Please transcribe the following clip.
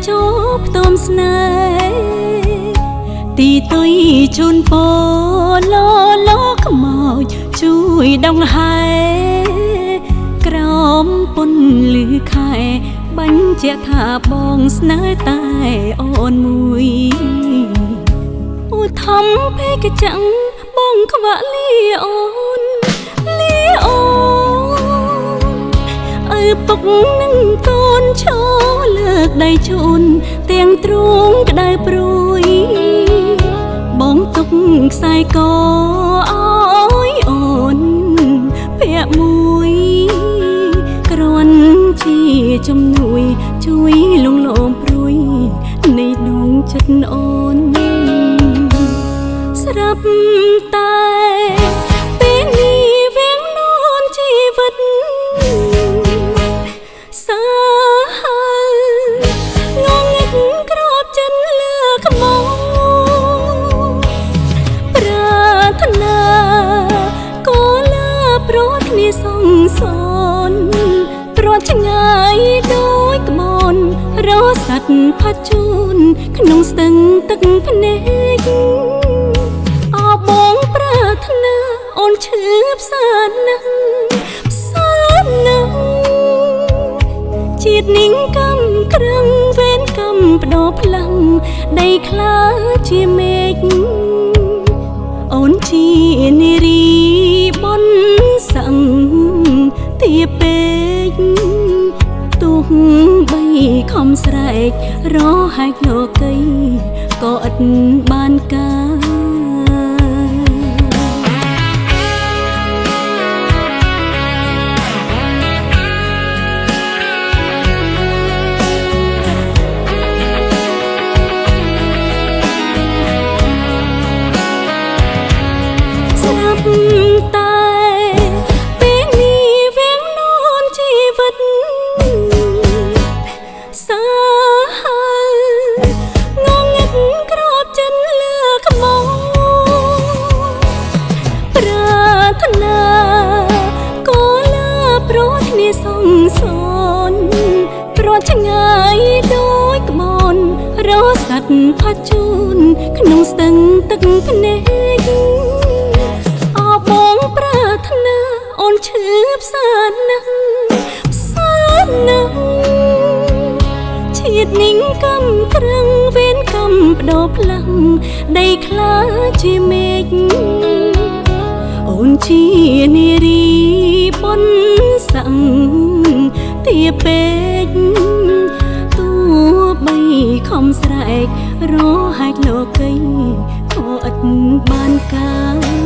ជប់ផ្ទំស្នេហ៍ទីទុយជូនពរលខ្មោចជួយដងហែក្រោមពន្លឺខែបញ្ជាក់ថាបងស្នេហ៍តែអូនមួយឧធំពេកចាំងបងខ្វាក់លាអូនឪពុកនឹងកូនឈរលើកដៃជូនទាំងទ្រូងក្តៅព្រួយបងទុកខ្សែកអើយអូនពាក់មួយគ្រាន់ជាជំនួយជួយលងលោមព្រួយនៃដងចិត្តអូនស្រាប់តែពេលនេះវាងននជីវិតសងសនព្រោះឆ្ងាយដូចក្បូនរស័តផាត់ជូនក្នុងស្ទឹងទឹកភ្នែកអបងប្រាថ្នាអូនឈឺផ្សាណាស់ជាតិនិងកម្មក្រឹងវេនកម្មបដោផ្លាំងដីខ្លាជាមេឃអូនជានារីបនសឹងទាពេកទោះបីខំស្រែករហែកលោកីក៏ឥតបានការតែពេលនេះវាងននជីវិតសាហាវងងឹតក្របចិត្តលើក្បូរប្រាថ្នាក៏លាព្រោះគ្នាសងសនព្រោះឆ្ងាយដូចក្បូនរស័តផាត់ជូនក្នុងស្ទឹងទឹកភ្នែកបងប្រាថ្នាអូនឈឺផ្សាណាស់ជាតិនិងកម្មក្រឹងវេនកម្មបដោផ្លាំងដីខ្លាជាមេឃអូនជានារីបនសឹងទាពេកទោះបីខំស្រែករហែកលោកីក៏ឥតបានការ